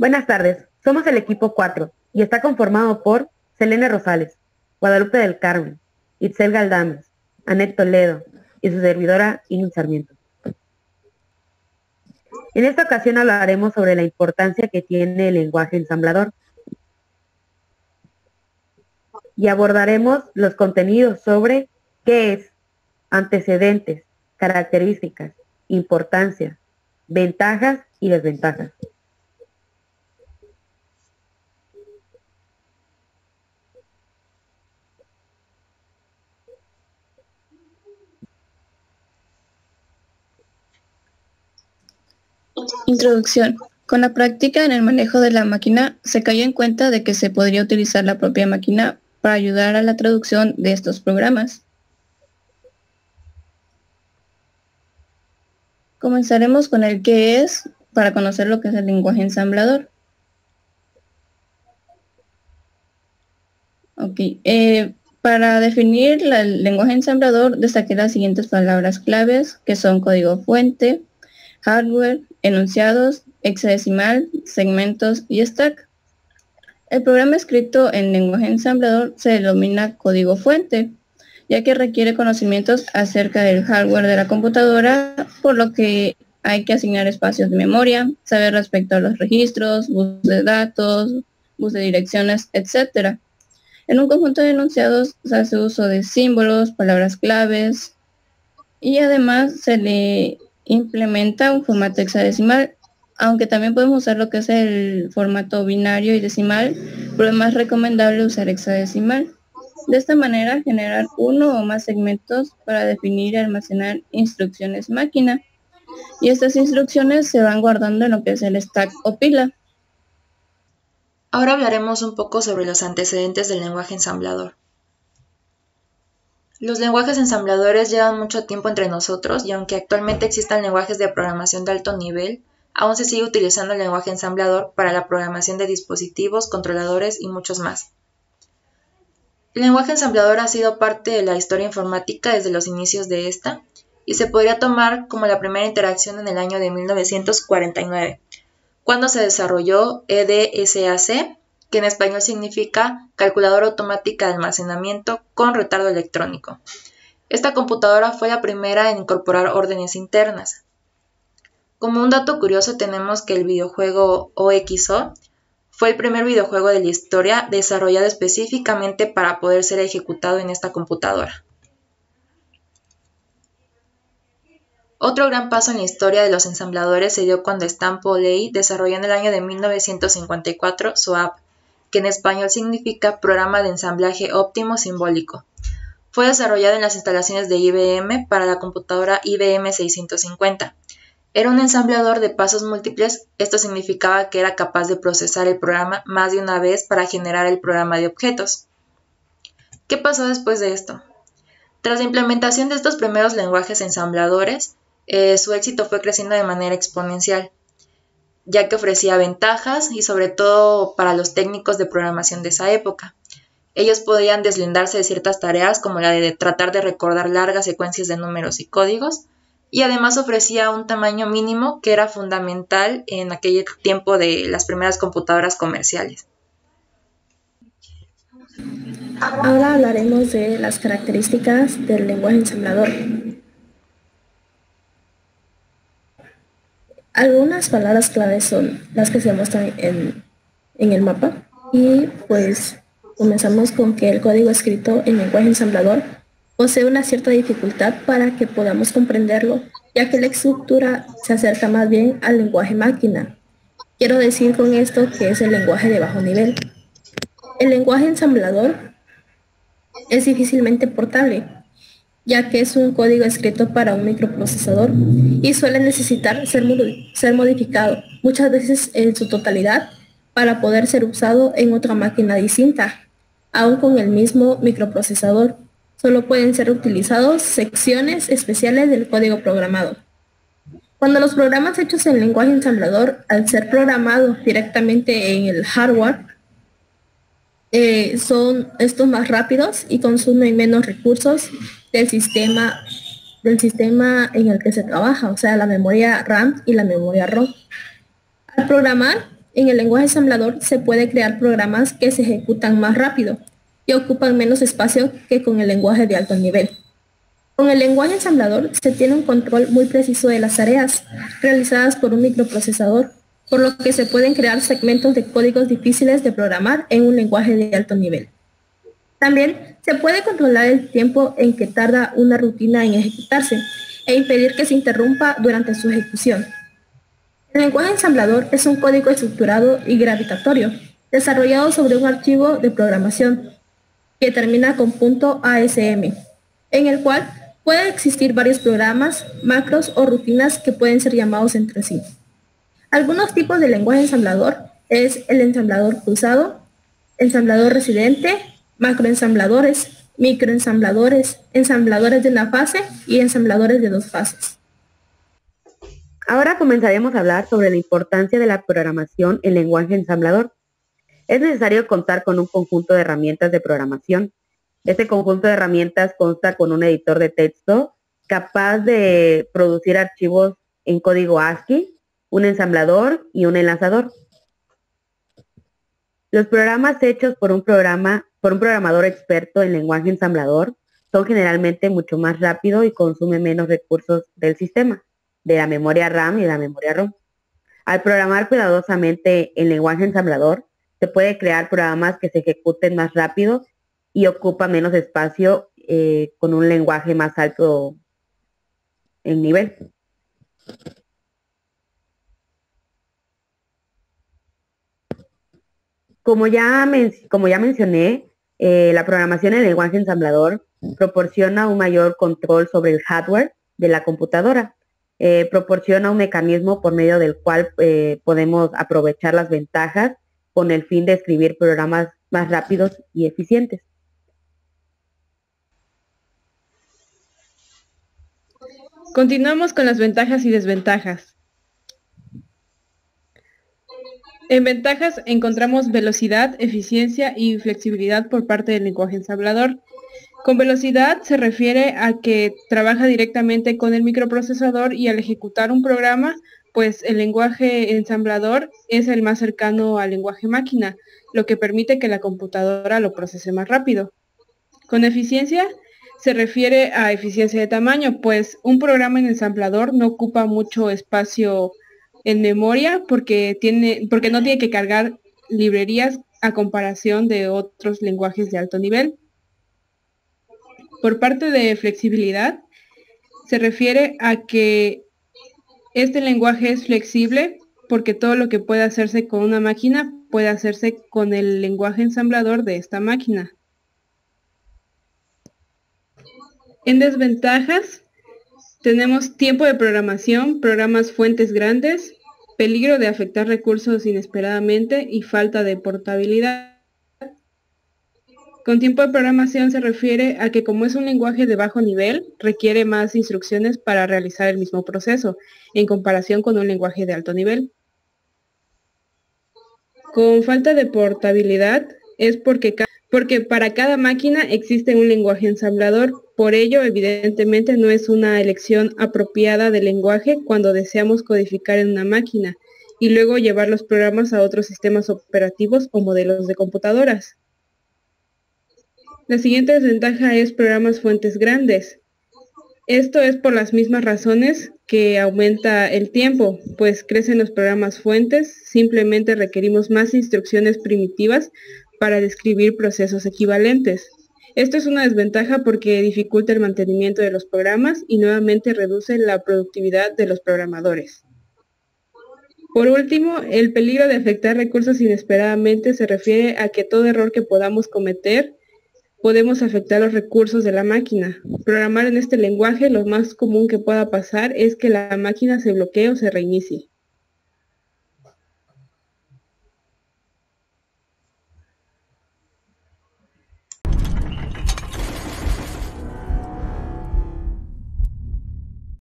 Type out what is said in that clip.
Buenas tardes, somos el equipo 4 y está conformado por Selene Rosales, Guadalupe del Carmen, Itzel Galdames, Anet Toledo y su servidora Ingrid Sarmiento. En esta ocasión hablaremos sobre la importancia que tiene el lenguaje ensamblador y abordaremos los contenidos sobre qué es, antecedentes, características, importancia, ventajas y desventajas. Introducción. Con la práctica en el manejo de la máquina, se cayó en cuenta de que se podría utilizar la propia máquina para ayudar a la traducción de estos programas. Comenzaremos con el qué es, para conocer lo que es el lenguaje ensamblador. Para definir el lenguaje ensamblador, destaqué las siguientes palabras claves, que son código fuente, hardware, enunciados, hexadecimal, segmentos y stack. El programa escrito en lenguaje ensamblador se denomina código fuente, ya que requiere conocimientos acerca del hardware de la computadora, por lo que hay que asignar espacios de memoria, saber respecto a los registros, bus de datos, bus de direcciones, etc. En un conjunto de enunciados se hace uso de símbolos, palabras claves, y además se le implementa un formato hexadecimal, aunque también podemos usar lo que es el formato binario y decimal, pero es más recomendable usar hexadecimal. De esta manera, generar uno o más segmentos para definir y almacenar instrucciones máquina. Y estas instrucciones se van guardando en lo que es el stack o pila. Ahora hablaremos un poco sobre los antecedentes del lenguaje ensamblador. Los lenguajes ensambladores llevan mucho tiempo entre nosotros y aunque actualmente existan lenguajes de programación de alto nivel, aún se sigue utilizando el lenguaje ensamblador para la programación de dispositivos, controladores y muchos más. El lenguaje ensamblador ha sido parte de la historia informática desde los inicios de esta y se podría tomar como la primera interacción en el año de 1949, cuando se desarrolló EDSAC, que en español significa Calculadora Automática de Almacenamiento con Retardo Electrónico. Esta computadora fue la primera en incorporar órdenes internas. Como un dato curioso tenemos que el videojuego OXO fue el primer videojuego de la historia desarrollado específicamente para poder ser ejecutado en esta computadora. Otro gran paso en la historia de los ensambladores se dio cuando Stan Polley desarrolló en el año de 1954 SOAP, que en español significa Programa de Ensamblaje Óptimo Simbólico. Fue desarrollado en las instalaciones de IBM para la computadora IBM 650. Era un ensamblador de pasos múltiples, esto significaba que era capaz de procesar el programa más de una vez para generar el programa de objetos. ¿Qué pasó después de esto? Tras la implementación de estos primeros lenguajes ensambladores, su éxito fue creciendo de manera exponencial, ya que ofrecía ventajas y sobre todo para los técnicos de programación de esa época. Ellos podían deslindarse de ciertas tareas como la de tratar de recordar largas secuencias de números y códigos, y además ofrecía un tamaño mínimo que era fundamental en aquel tiempo de las primeras computadoras comerciales. Ahora hablaremos de las características del lenguaje ensamblador. Algunas palabras claves son las que se muestran en el mapa y pues comenzamos con que el código escrito en lenguaje ensamblador posee una cierta dificultad para que podamos comprenderlo, ya que la estructura se acerca más bien al lenguaje máquina. Quiero decir con esto que es el lenguaje de bajo nivel. El lenguaje ensamblador es difícilmente portable, ya que es un código escrito para un microprocesador y suele necesitar ser modificado, muchas veces en su totalidad, para poder ser usado en otra máquina distinta, aún con el mismo microprocesador. Solo pueden ser utilizados secciones especiales del código programado. Cuando los programas hechos en lenguaje ensamblador, al ser programados directamente en el hardware, son estos más rápidos y consumen menos recursos del sistema en el que se trabaja, o sea, la memoria RAM y la memoria ROM. Al programar, En el lenguaje ensamblador se puede crear programas que se ejecutan más rápido y ocupan menos espacio que con el lenguaje de alto nivel. Con el lenguaje ensamblador se tiene un control muy preciso de las tareas realizadas por un microprocesador, por lo que se pueden crear segmentos de códigos difíciles de programar en un lenguaje de alto nivel. También se puede controlar el tiempo en que tarda una rutina en ejecutarse e impedir que se interrumpa durante su ejecución. El lenguaje ensamblador es un código estructurado y gravitatorio, desarrollado sobre un archivo de programación que termina con .asm, en el cual pueden existir varios programas, macros o rutinas que pueden ser llamados entre sí. Algunos tipos de lenguaje ensamblador es el ensamblador cruzado, ensamblador residente, macroensambladores, microensambladores, ensambladores de una fase y ensambladores de dos fases. Ahora comenzaremos a hablar sobre la importancia de la programación en lenguaje ensamblador. Es necesario contar con un conjunto de herramientas de programación. Este conjunto de herramientas consta con un editor de texto capaz de producir archivos en código ASCII, un ensamblador y un enlazador. Los programas hechos por un programador experto en lenguaje ensamblador son generalmente mucho más rápidos y consumen menos recursos del sistema, de la memoria RAM y de la memoria ROM. Al programar cuidadosamente en lenguaje ensamblador, se puede crear programas que se ejecuten más rápido y ocupa menos espacio con un lenguaje más alto en nivel. Como ya mencioné, la programación en lenguaje ensamblador proporciona un mayor control sobre el hardware de la computadora. Proporciona un mecanismo por medio del cual podemos aprovechar las ventajas con el fin de escribir programas más rápidos y eficientes. Continuamos con las ventajas y desventajas. En ventajas encontramos velocidad, eficiencia y flexibilidad por parte del lenguaje ensamblador. Con velocidad se refiere a que trabaja directamente con el microprocesador y al ejecutar un programa, pues el lenguaje ensamblador es el más cercano al lenguaje máquina, lo que permite que la computadora lo procese más rápido. Con eficiencia se refiere a eficiencia de tamaño, pues un programa en ensamblador no ocupa mucho espacio en memoria porque no tiene que cargar librerías a comparación de otros lenguajes de alto nivel. Por parte de flexibilidad, se refiere a que este lenguaje es flexible porque todo lo que puede hacerse con una máquina puede hacerse con el lenguaje ensamblador de esta máquina. En desventajas, tenemos tiempo de programación, programas fuentes grandes, peligro de afectar recursos inesperadamente y falta de portabilidad. Con tiempo de programación se refiere a que como es un lenguaje de bajo nivel, requiere más instrucciones para realizar el mismo proceso, en comparación con un lenguaje de alto nivel. Con falta de portabilidad es porque para cada máquina existe un lenguaje ensamblador, por ello evidentemente no es una elección apropiada del lenguaje cuando deseamos codificar en una máquina y luego llevar los programas a otros sistemas operativos o modelos de computadoras. La siguiente desventaja es programas fuentes grandes. Esto es por las mismas razones que aumenta el tiempo, pues crecen los programas fuentes, simplemente requerimos más instrucciones primitivas para describir procesos equivalentes. Esto es una desventaja porque dificulta el mantenimiento de los programas y nuevamente reduce la productividad de los programadores. Por último, el peligro de afectar recursos inesperadamente se refiere a que todo error que podamos cometer podemos afectar los recursos de la máquina. Programar en este lenguaje, lo más común que pueda pasar es que la máquina se bloquee o se reinicie.